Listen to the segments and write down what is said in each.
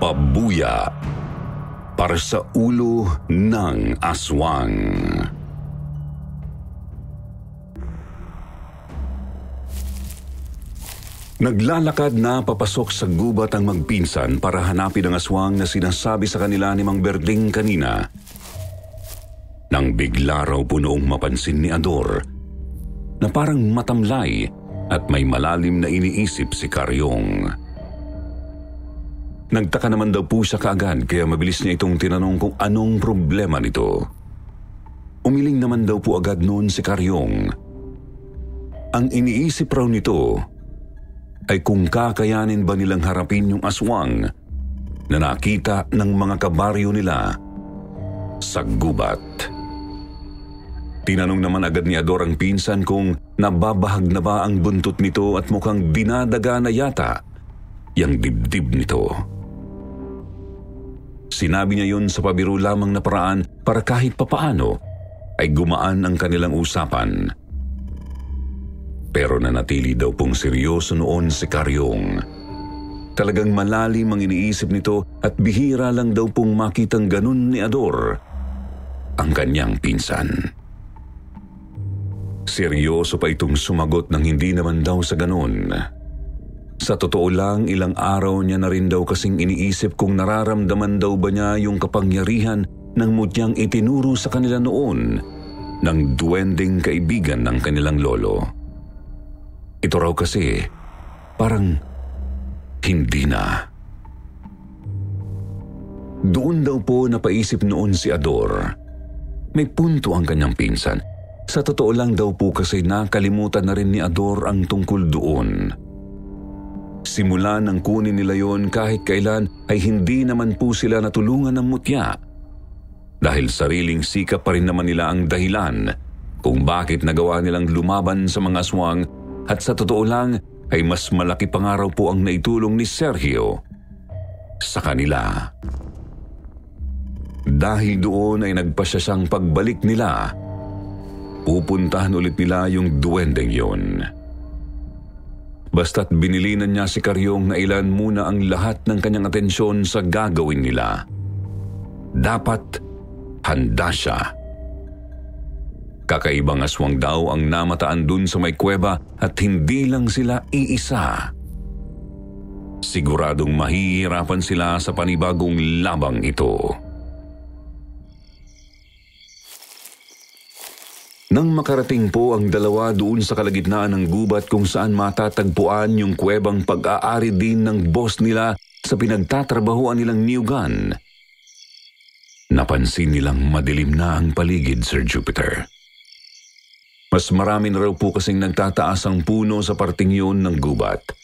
Pabuya para sa ulo ng aswang. Naglalakad na papasok sa gubat ang magpinsan para hanapin ang aswang na sinasabi sa kanila ni Mang Berding kanina. Nang bigla raw po noong mapansin ni Ador na parang matamlay at may malalim na iniisip si Karyong. Nagtaka naman daw po siya kaagad kaya mabilis niya itong tinanong kung anong problema nito. Umiling naman daw po agad noon si Karyong. Ang iniisip raw nito ay kung kakayanin ba nilang harapin yung aswang na nakita ng mga kabaryo nila sa gubat. Tinanong naman agad ni Ador ang pinsan kung nababahag na ba ang buntot nito at mukhang dinadaga na yata yung dibdib nito. Sinabi niya yun sa pabiro lamang na paraan para kahit papaano ay gumaan ang kanilang usapan. Pero nanatili daw pong seryoso noon si Karyong. Talagang malalim ang iniisip nito at bihira lang daw pong makitang ganun ni Ador ang kanyang pinsan. Seryoso pa itong sumagot nang hindi naman daw sa ganun. Sa totoo lang, ilang araw niya na rin daw kasing iniisip kung nararamdaman daw ba niya yung kapangyarihan ng mutyang itinuro sa kanila noon ng duwending kaibigan ng kanilang lolo. Ito raw kasi, parang hindi na. Doon daw po napaisip noon si Ador. May punto ang kanyang pinsan. Sa totoo lang daw po kasi nakalimutan na rin ni Ador ang tungkol doon. Simula nang kunin nila yon kahit kailan ay hindi naman po sila natulungan ng mutya. Dahil sariling sikap pa rin naman nila ang dahilan kung bakit nagawa nilang lumaban sa mga aswang at sa totoo lang ay mas malaki pangaraw po ang naitulong ni Sergio sa kanila. Dahil doon ay nagpasya siyang pagbalik nila. Pupuntahan ulit nila yung duwendeng yon. Basta't binilinan niya si Karyong na ilan muna ang lahat ng kanyang atensyon sa gagawin nila. Dapat handa siya. Kakaibang aswang daw ang namataan dun sa may kuweba at hindi lang sila iisa. Siguradong mahihirapan sila sa panibagong labang ito. Nang makarating po ang dalawa doon sa kalagitnaan ng gubat kung saan matatagpuan yung kuwebang pag-aari din ng boss nila sa pinagtatrabahuan nilang niyugan, napansin nilang madilim na ang paligid, Sir Jupiter. Mas marami na raw po kasing nagtataas ang puno sa parting yun ng gubat.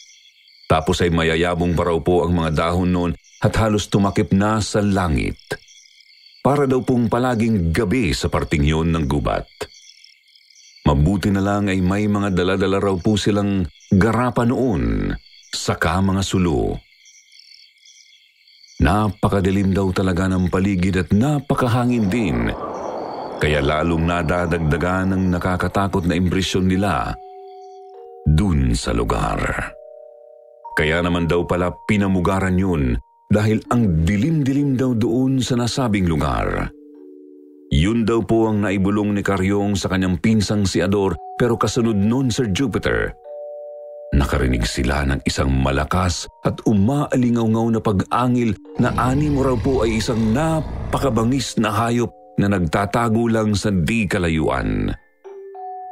Tapos ay mayayabong pa raw po ang mga dahon noon at halos tumakip na sa langit. Para daw pong palaging gabi sa parting yun ng gubat. Mabuti na lang ay may mga dala-dala raw po silang garapa noon, saka mga sulo. Napakadilim daw talaga ng paligid at napakahangin din, kaya lalong nadadagdagan ng nakakatakot na impresyon nila dun sa lugar. Kaya naman daw pala pinamugaran yun dahil ang dilim-dilim daw doon sa nasabing lugar. Yun daw po ang naibulong ni Karyong sa kanyang pinsang si Ador, pero kasunod nun, Sir Jupiter, nakarinig sila ng isang malakas at umaalingaw-ngaw na pag-angil na animo raw po ay isang napakabangis na hayop na nagtatago lang sa di kalayuan.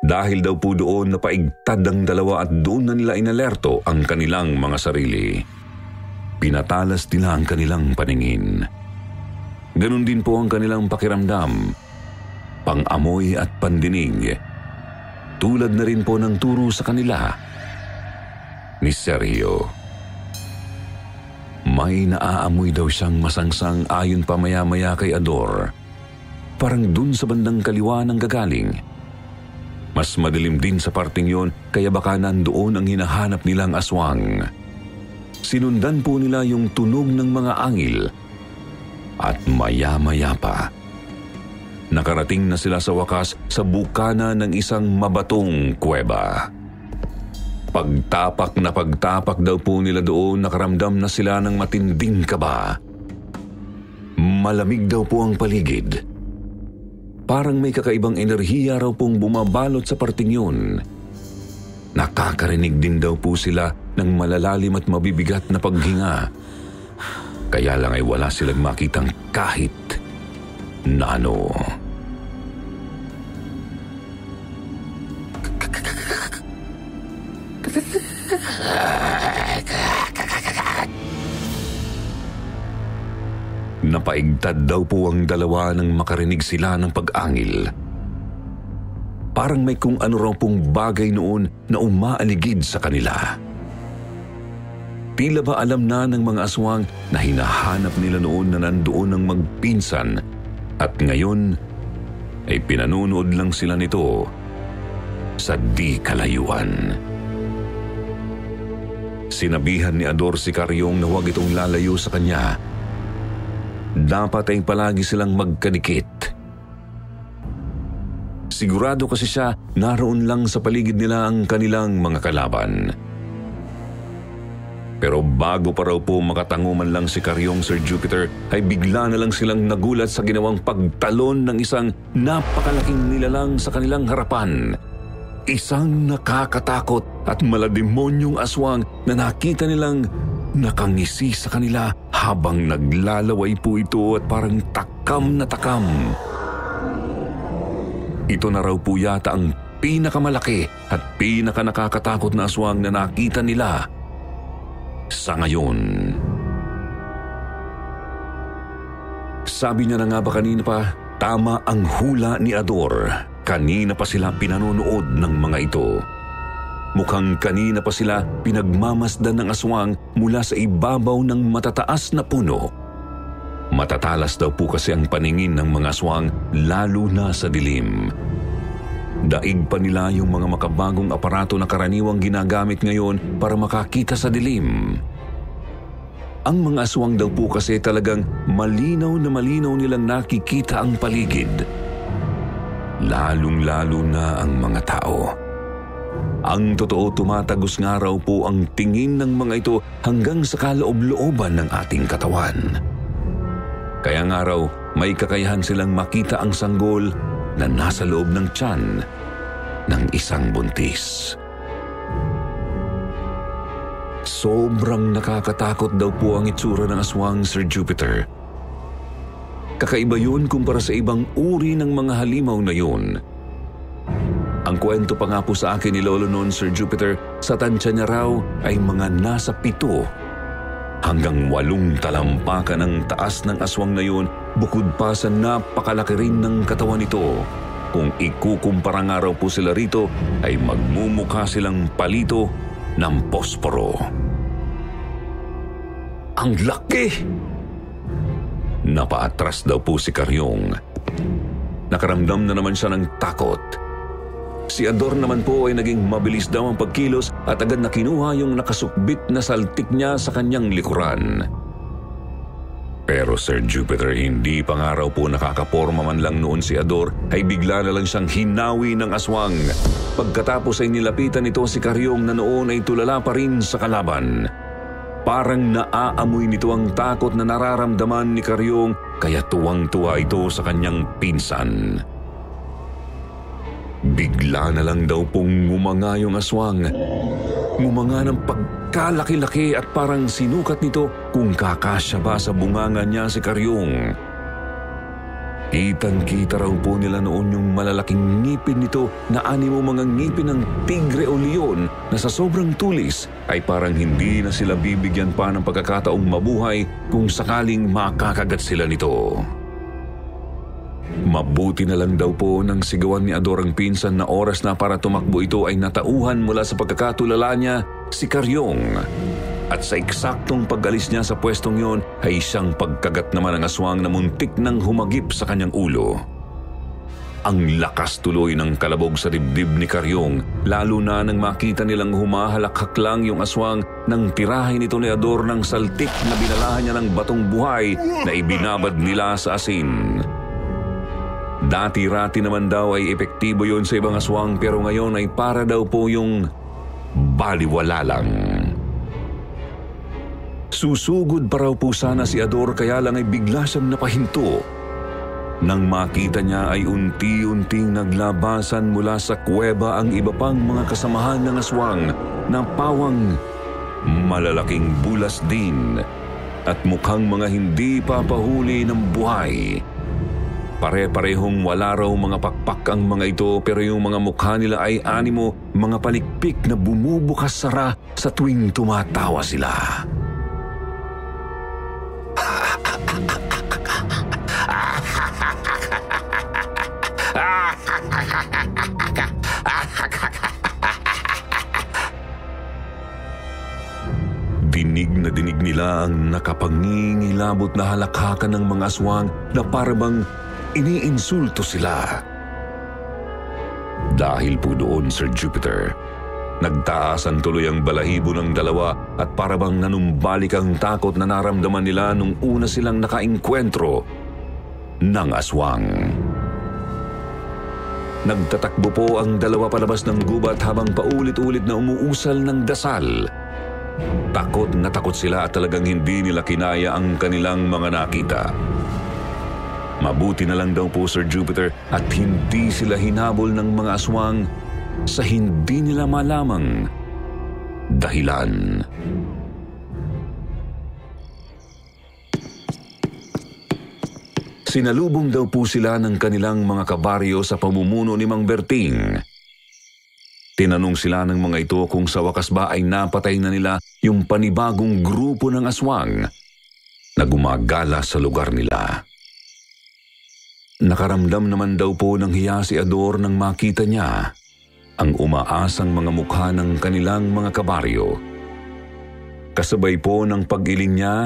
Dahil daw po doon napaigtad ang dalawa at doon na nila inalerto ang kanilang mga sarili. Pinatalas nila ang kanilang paningin. Ganon din po ang kanilang pakiramdam, pang-amoy at pandinig. Tulad na rin po ng turo sa kanila ni Sergio. May naaamoy daw siyang masangsang ayon pa maya-maya kay Ador. Parang dun sa bandang kaliwa ng gagaling. Mas madilim din sa parting yon kaya baka nandoon ang hinahanap nilang aswang. Sinundan po nila yung tunog ng mga angil. At maya-maya pa, nakarating na sila sa wakas sa bukana ng isang mabatong kuweba. Pagtapak daw po nila doon, nakaramdam na sila ng matinding kaba. Malamig daw po ang paligid. Parang may kakaibang enerhiya raw pong bumabalot sa parting yun. Nakakarinig din daw po sila ng malalalim at mabibigat na paghinga. Kaya lang ay wala silang makitang kahit na ano. Napaigtad daw po ang dalawa nang makarinig sila ng pag-angil. Parang may kung ano raw pong bagay noon na umaaligid sa kanila. Tila ba alam na ng mga aswang na hinahanap nila noon na nandoon ang magpinsan at ngayon ay pinanunood lang sila nito sa di kalayuan. Sinabihan ni Ador si Karyong na huwag itong lalayo sa kanya. Dapat ay palagi silang magkadikit. Sigurado kasi siya naroon lang sa paligid nila ang kanilang mga kalaban. Pero bago pa raw po makatango man lang si Karyong, Sir Jupiter, ay bigla na lang silang nagulat sa ginawang pagtalon ng isang napakalaking nilalang sa kanilang harapan. Isang nakakatakot at malademonyong aswang na nakita nilang nakangisi sa kanila habang naglalaway po ito at parang takam na takam. Ito na raw po yata ang pinakamalaki at pinakanakakatakot na aswang na nakita nila sa ngayon. Sabi niya na nga ba kanina pa, tama ang hula ni Ador. Kanina pa sila pinanonood ng mga ito. Mukhang kanina pa sila pinagmamasdan ng aswang mula sa ibabaw ng matataas na puno. Matatalas daw po kasi ang paningin ng mga aswang lalo na sa dilim. Daig pa nila yung mga makabagong aparato na karaniwang ginagamit ngayon para makakita sa dilim. Ang mga aswang daw po kasi talagang malinaw na malinaw nilang nakikita ang paligid. Lalong-lalo na ang mga tao. Ang totoo, tumatagos nga raw po ang tingin ng mga ito hanggang sa kaloob-looban ng ating katawan. Kaya nga raw, may kakayahan silang makita ang sanggol na nasa loob ng tiyan ng isang buntis. Sobrang nakakatakot daw po ang itsura ng aswang, Sir Jupiter. Kakaiba yun kumpara sa ibang uri ng mga halimaw na yun. Ang kwento pa nga po sa akin ni Lolo noon, Sir Jupiter, sa tansya niya raw ay mga nasa 7 hanggang 8 talampakan ang taas ng aswang na yun, bukod pa sa napakalaki rin ng katawan nito. Kung ikukumpara nga raw po sila rito, ay magmumukha silang palito ng posporo. Ang laki! Napaatras daw po si Karyong. Nakaramdam na naman siya ng takot. Si Ador naman po ay naging mabilis daw ang pagkilos at agad na kinuha yung nakasukbit na saltik niya sa kanyang likuran. Pero Sir Jupiter, hindi pa nga raw po nakakaporma man lang noon si Ador ay bigla na lang siyang hinawi ng aswang. Pagkatapos ay nilapitan nito si Karyong na noon ay tulala pa rin sa kalaban. Parang naaamoy nito ang takot na nararamdaman ni Karyong kaya tuwang-tuwa ito sa kanyang pinsan. Bigla na lang daw pong ngumanga yung aswang. Ngumanga ng pagkalaki-laki at parang sinukat nito kung kakasya ba sa bunganga niya si Karyong. Kitang-kita raw po nila noon yung malalaking ngipin nito na animo mga ngipin ng tigre o leon na sa sobrang tulis ay parang hindi na sila bibigyan pa ng pagkakataong mabuhay kung sakaling makakagat sila nito. Mabuti na lang daw po nang sigawan ni Ador ang pinsan na oras na para tumakbo ito ay natauhan mula sa pagkakatulala niya si Karyong. At sa eksaktong pag-alis niya sa pwestong yon ay siyang pagkagat naman ng aswang na muntik nang humagip sa kanyang ulo. Ang lakas tuloy ng kalabog sa dibdib ni Karyong, lalo na nang makita nilang humahalakhak lang yung aswang nang tirahin ito ni Ador ng saltik na binalahan niya ng batong buhay na ibinabad nila sa asin. Dati-rati naman daw ay epektibo yon sa ibang aswang pero ngayon ay para daw po yung baliwala lang. Susugod pa raw po sana si Ador kaya lang ay bigla siyang napahinto. Nang makita niya ay unti-unting naglabasan mula sa kuweba ang iba pang mga kasamahan ng aswang na pawang malalaking bulas din at mukhang mga hindi papahuli ng buhay. Pare-parehong wala raw mga pakpak ang mga ito pero yung mga mukha nila ay animo, mga palikpik na bumubukas sara sa tuwing tumatawa sila. Dinig na dinig nila ang nakapangingilabot na halakhakan ng mga aswang na parabang iniinsulto sila. Dahil po doon, Sir Jupiter, nagtaasan tuloy ang balahibo ng dalawa at parabang nanumbalik ang takot na naramdaman nila nung una silang nakainkwentro ng aswang. Nagtatakbo po ang dalawa palabas ng gubat habang paulit-ulit na umuusal ng dasal. Takot na takot sila at talagang hindi nila kinaya ang kanilang mga nakita. Mabuti na lang daw po, Sir Jupiter, at hindi sila hinabol ng mga aswang sa hindi nila malamang dahilan. Sinalubong daw po sila ng kanilang mga kabaryo sa pamumuno ni Mang Berting. Tinanong sila ng mga ito kung sa wakas ba ay napatay na nila yung panibagong grupo ng aswang na gumagala sa lugar nila. Nakaramdam naman daw po ng hiya si Ador nang makita niya ang umaasang mga mukha ng kanilang mga kabaryo. Kasabay po ng pag-iling niya,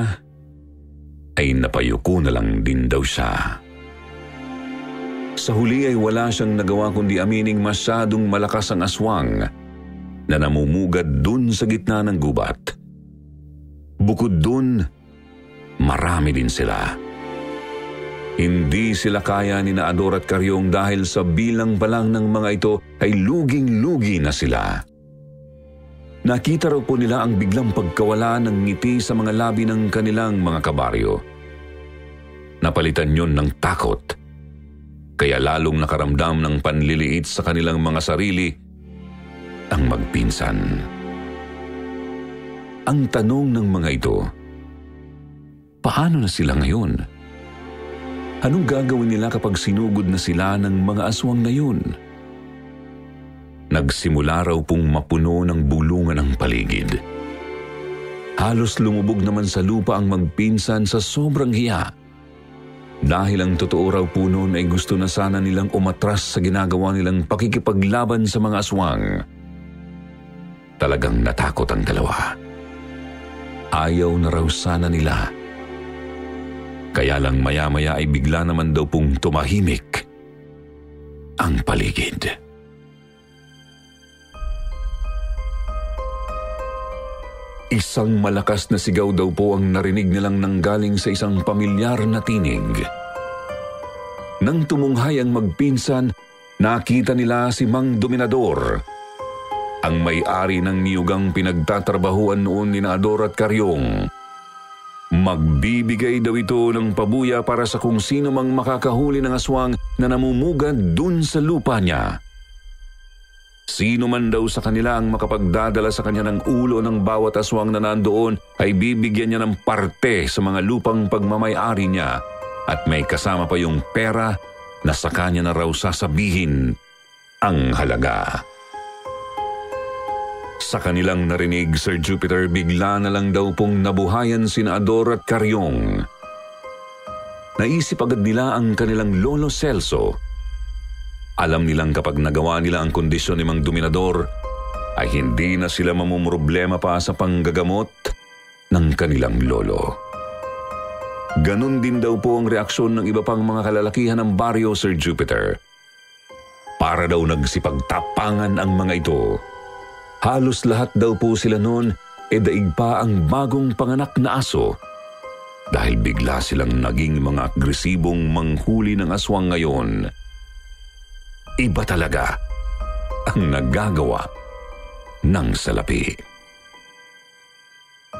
ay napayuko na lang din daw siya. Sa huli ay wala siyang nagawa kundi amining masyadong malakas ang aswang na namumugad dun sa gitna ng gubat. Bukod dun, marami din sila. Hindi sila kaya ni Ador at Karyong dahil sa bilang pa lang ng mga ito ay luging-lugi na sila. Nakita raw po nila ang biglang pagkawala ng ngiti sa mga labi ng kanilang mga kabaryo. Napalitan yun ng takot, kaya lalong nakaramdam ng panliliit sa kanilang mga sarili ang magpinsan. Ang tanong ng mga ito, paano na sila ngayon? Anong gagawin nila kapag sinugod na sila ng mga aswang na yun? Nagsimula raw pong mapuno ng bulungan ang paligid. Halos lumubog naman sa lupa ang magpinsan sa sobrang hiya. Dahil ang totoo raw po noon ay gusto na sana nilang umatras sa ginagawa nilang pakikipaglaban sa mga aswang. Talagang natakot ang dalawa. Ayaw na raw sana nila. Kaya lang maya-maya ay bigla naman daw pong tumahimik ang paligid. Isang malakas na sigaw daw po ang narinig nilang nanggaling sa isang pamilyar na tinig. Nang tumunghay ang magpinsan, nakita nila si Mang Dominador, ang may-ari ng niyugang pinagtatrabahuan noon ni Ador at Karyong. Magbibigay daw ito ng pabuya para sa kung sino mang makakahuli ng aswang na namumugad dun sa lupa niya. Sino man daw sa kanila ang makapagdadala sa kanya ng ulo ng bawat aswang na nandoon ay bibigyan niya ng parte sa mga lupang pagmamay-ari niya at may kasama pa yung pera na sa kanya na raw sasabihin ang halaga. Sa kanilang narinig, Sir Jupiter, bigla na lang daw pong nabuhayan sina Ador at Karyong. Naisip agad nila ang kanilang lolo Celso. Alam nilang kapag nagawa nila ang kondisyon ni Mang Dominador, ay hindi na sila mamumroblema pa sa panggagamot ng kanilang lolo. Ganon din daw po ang reaksyon ng iba pang mga kalalakihan ng baryo, Sir Jupiter. Para daw nagsipagtapangan ang mga ito. Halos lahat daw po sila noon daig pa ang bagong panganak na aso dahil bigla silang naging mga agresibong manghuli ng aswang ngayon. Iba talaga ang nagagawa ng salapi.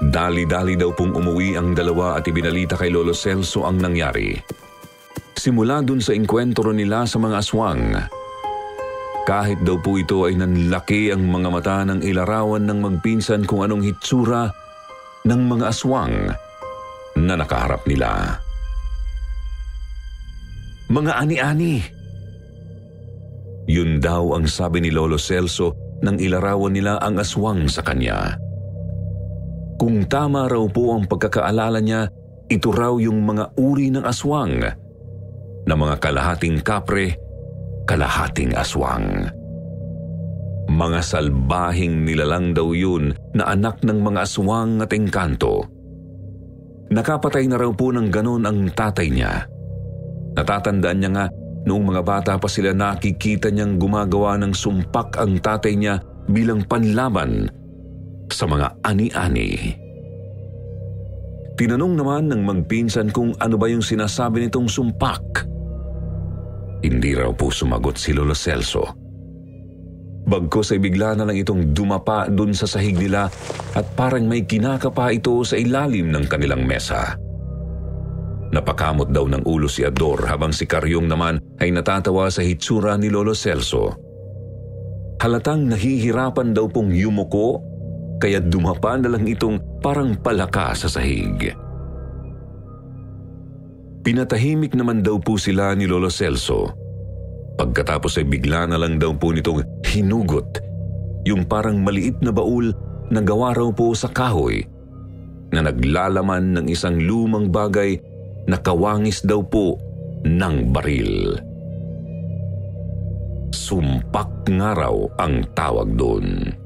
Dali-dali daw pong umuwi ang dalawa at ibinalita kay Lolo Celso ang nangyari. Simula dun sa engkwentro nila sa mga aswang, kahit daw po ito ay nanlaki ang mga mata ng ilarawan ng magpinsan kung anong hitsura ng mga aswang na nakaharap nila. Mga ani-ani! Yun daw ang sabi ni Lolo Celso nang ilarawan nila ang aswang sa kanya. Kung tama raw po ang pagkakaalala niya, ito raw yung mga uri ng aswang na mga kalahating kapre, kalahating aswang. Mga salbahing nilalang daw yun na anak ng mga aswang at engkanto. Nakapatay na raw po ng ganon ang tatay niya. Natatandaan niya nga noong mga bata pa sila nakikita niyang gumagawa ng sumpak ang tatay niya bilang panlaban sa mga ani-ani. Tinanong naman ng magpinsan kung ano ba yung sinasabi nitong sumpak. Hindi raw po sumagot si Lolo Celso. Bagkus ay bigla na lang itong dumapa dun sa sahig nila at parang may kinakapa ito sa ilalim ng kanilang mesa. Napakamot daw ng ulo si Ador habang si Karyong naman ay natatawa sa hitsura ni Lolo Celso. Halatang nahihirapan daw pong yumuko kaya dumapa na lang itong parang palaka sa sahig. Pinatahimik naman daw po sila ni Lolo Celso. Pagkatapos ay bigla na lang daw po nitong hinugot yung parang maliit na baul na gawa raw po sa kahoy na naglalaman ng isang lumang bagay na kawangis daw po ng baril. Sumpak nga raw ang tawag doon.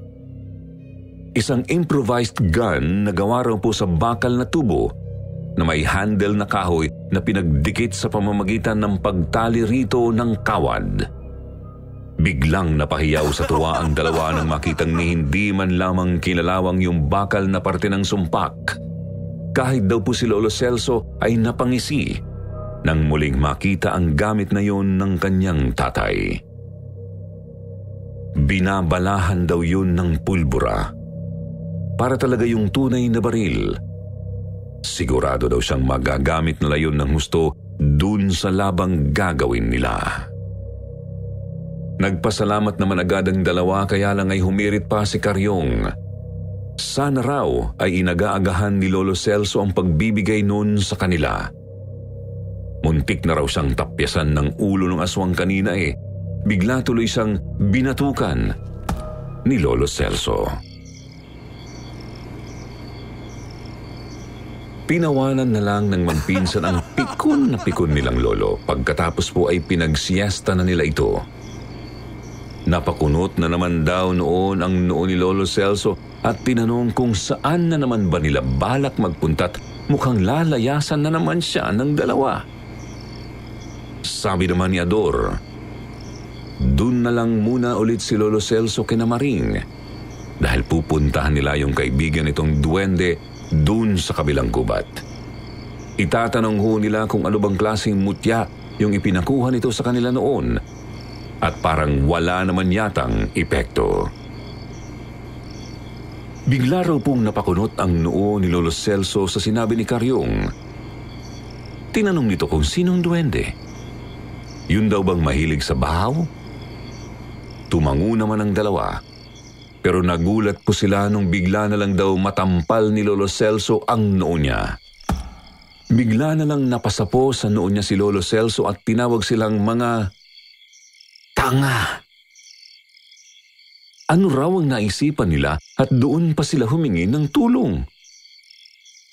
Isang improvised gun na gawa raw po sa bakal na tubo na may handle na kahoy na pinagdikit sa pamamagitan ng pagtali rito ng kawad. Biglang napahiyaw sa tuwa ang dalawa nang makitang ni hindi man lamang kinalawang yung bakal na parte ng sumpak. Kahit daw po si Lolo Celso ay napangisi nang muling makita ang gamit na yon ng kanyang tatay. Binabalahan daw yun ng pulbura. Para talaga yung tunay na baril. Sigurado daw siyang magagamit nila yun ng husto dun sa labang gagawin nila. Nagpasalamat naman agad ang dalawa kaya lang ay humirit pa si Karyong. Sana raw ay inaga-agahan ni Lolo Celso ang pagbibigay nun sa kanila. Muntik na raw siyang tapyasan ng ulo ng aswang kanina Bigla tuloy siyang binatukan ni Lolo Celso. Pinawanan na lang ng magpinsan ang pikon na pikon nilang lolo. Pagkatapos po ay pinagsiyesta na nila ito. Napakunot na naman daw noon ang noo ni Lolo Celso at tinanong kung saan na naman ba nila balak magpunta't mukhang lalayasan na naman siya ng dalawa. Sabi naman ni Ador, dun na lang muna ulit si Lolo Celso kina Maring dahil pupuntahan nila yung kaibigan nitong duwende dun sa kabilang gubat. Itatanong ho nila kung ano bang klaseng mutya yung ipinakuha nito sa kanila noon at parang wala naman yatang epekto. Bigla raw pong napakunot ang noo ni Lolo Celso sa sinabi ni Karyong. Tinanong nito kung sinong duwende. Yun daw bang mahilig sa bahaw? Tumango naman ang dalawa. Pero nagulat po sila nung bigla na lang daw matampal ni Lolo Celso ang noo niya. Bigla na lang napasapo sa noo niya si Lolo Celso at tinawag silang mga tanga. Ano raw ang naisipan nila at doon pa sila humingi ng tulong?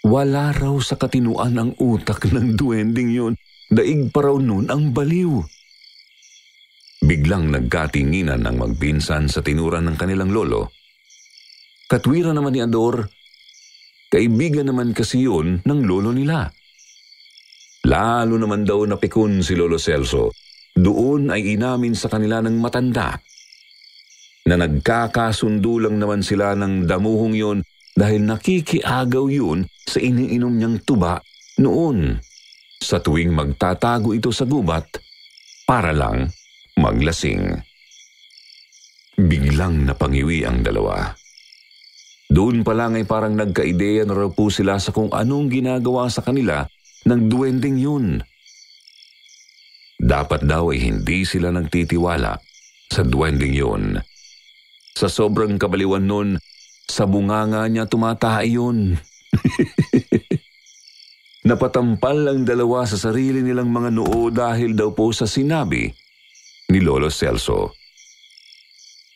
Wala raw sa katinuan ang utak ng duwending yun. Daig pa raw nun ang baliw. Biglang nagkatinginan ang magpinsan sa tinuran ng kanilang lolo. Katwiran naman ni Ador, kaibigan naman kasi yun ng lolo nila. Lalo naman daw napikon si Lolo Celso. Doon ay inamin sa kanila ng matanda na nagkakasundo lang naman sila ng damuhong yun dahil nakikiagaw yun sa iniinom niyang tuba noon sa tuwing magtatago ito sa gubat para lang maglasing. Biglang napangiwi ang dalawa. Doon pa lang ay parang nagka-ideya na raw po sila sa kung anong ginagawa sa kanila ng duwending yun. Dapat daw ay hindi sila nagtitiwala sa duwending yun. Sa sobrang kabaliwan nun, sa bunganga niya tumatae yun. Napatampal ang dalawa sa sarili nilang mga noo dahil daw po sa sinabi ni Lolo Celso.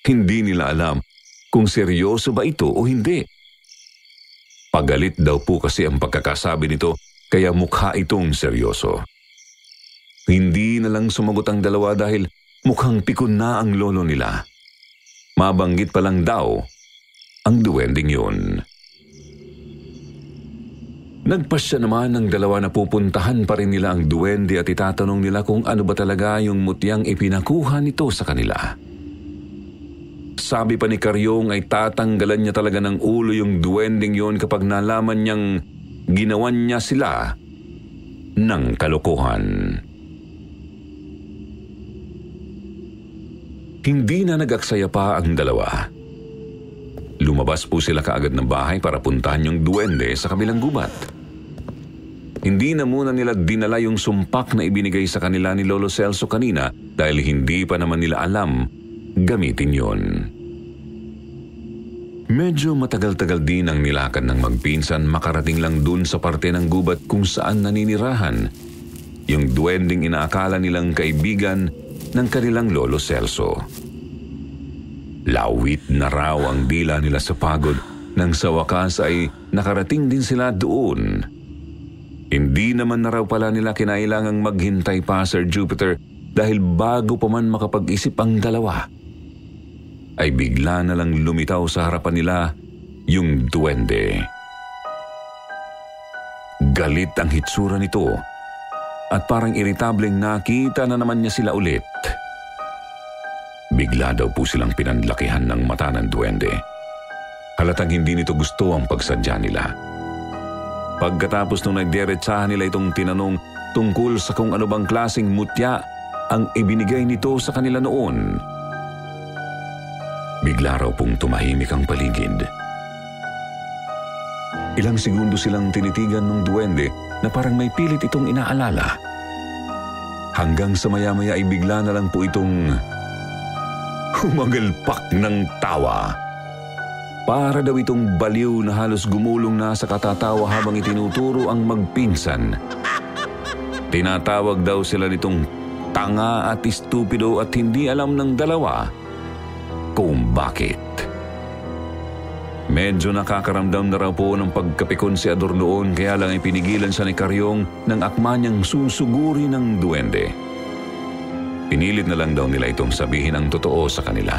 Hindi nila alam kung seryoso ba ito o hindi. Pagalit daw po kasi ang pagkakasabi nito kaya mukha itong seryoso. Hindi na lang sumagot ang dalawa dahil mukhang pikon na ang lolo nila. Mabanggit pa lang daw ang duwending yun. Nagpasya naman ng dalawa na pupuntahan pa rin nila ang duwende at itatanong nila kung ano ba talaga yung mutyang ipinakuha nito sa kanila. Sabi pa ni Karyong ay tatanggalan niya talaga ng ulo yung duwending yun kapag nalaman niyang ginawan niya sila ng kalokohan. Hindi na nag-aksaya pa ang dalawa. Lumabas po sila kaagad ng bahay para puntahan yung duwende sa kabilang gubat. Hindi na muna nila dinala yung sumpak na ibinigay sa kanila ni Lolo Celso kanina dahil hindi pa naman nila alam gamitin yon. Medyo matagal-tagal din ang nilakad ng magpinsan makarating lang dun sa parte ng gubat kung saan naninirahan yung duwending inaakala nilang kaibigan ng kanilang Lolo Celso. Lawit na raw ang dila nila sa pagod nang sa wakas ay nakarating din sila doon. Hindi naman na raw pala nila kinailangang maghintay pa, Sir Jupiter, dahil bago pa man makapag-isip ang dalawa, ay bigla na lang lumitaw sa harapan nila yung duwende. Galit ang hitsura nito at parang iritableng nakita na naman niya sila ulit. Bigla daw po silang pinanlakihan ng mata ng duwende. Halatang hindi nito gusto ang pagsadya nila. Pagkatapos nung nagdiretsahan nila itong tinanong tungkol sa kung ano bang klaseng mutya ang ibinigay nito sa kanila noon, bigla raw pong tumahimik ang paligid. Ilang segundo silang tinitigan ng duwende na parang may pilit itong inaalala. Hanggang sa maya-maya ay bigla na lang po itong humagalpak ng tawa. Para daw itong baliw na halos gumulong na sa katatawa habang itinuturo ang magpinsan. Tinatawag daw sila nitong tanga at estupido at hindi alam ng dalawa kung bakit. Medyo nakakaramdam na raw po ng pagkapikon si Ador noon kaya lang ay pinigilan siya ni Karyong ng akma niyang susuguri ng duwende. Pinilit na lang daw nila itong sabihin ang totoo sa kanila.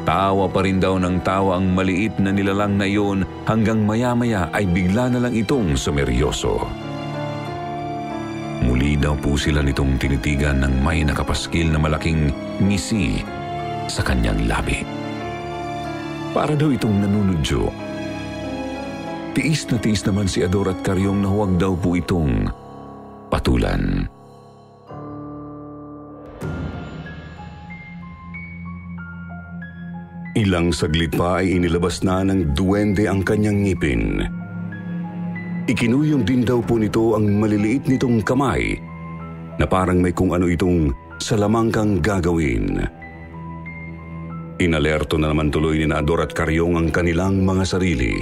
Tawa pa rin daw ng tawa ang maliit na nilalang na iyon hanggang maya-maya ay bigla na lang itong sumeryoso. Muli daw po sila nitong tinitigan ng may nakapaskil na malaking ngisi sa kanyang labi. Para daw itong nanunudyo. Tiis na tiis naman si Ador at Karyong na huwag daw po itong patulan. Ilang saglit pa ay inilabas na ng duwende ang kanyang ngipin. Ikinuyong din daw po nito ang maliliit nitong kamay na parang may kung ano itong salamangkang gagawin. Inalerto na naman tuloy ni Ador at Karyong ang kanilang mga sarili.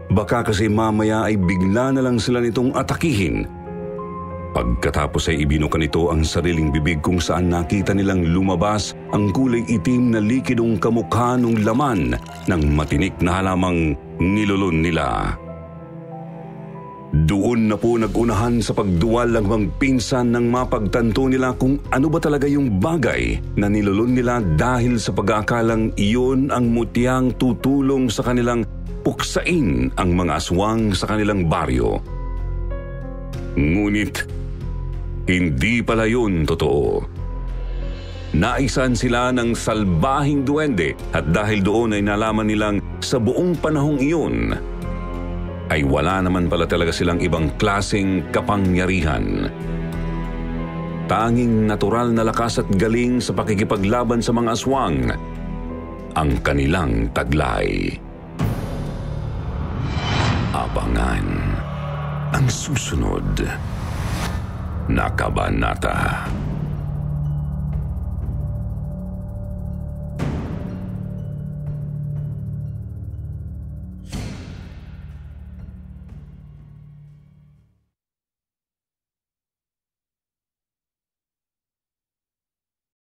Baka kasi mamaya ay bigla na lang sila nitong atakihin. Pagkatapos ay ibinuka nito ang sariling bibig kung saan nakita nilang lumabas ang kulay itim na likidong kamukha ng laman ng matinik na halamang nilulun nila. Doon na po nagunahan sa pagduwal ang magpinsan nang mapagtanto nila kung ano ba talaga yung bagay na nilulun nila dahil sa pag-aakalang iyon ang mutyang tutulong sa kanilang puksain ang mga aswang sa kanilang baryo. Ngunit hindi pala yun totoo. Naisan sila ng salbahing duwende at dahil doon ay nalaman nilang sa buong panahong iyon ay wala naman pala talaga silang ibang klaseng kapangyarihan. tanging natural na lakas at galing sa pakikipaglaban sa mga aswang ang kanilang taglay. Abangan ang susunod na kabanata.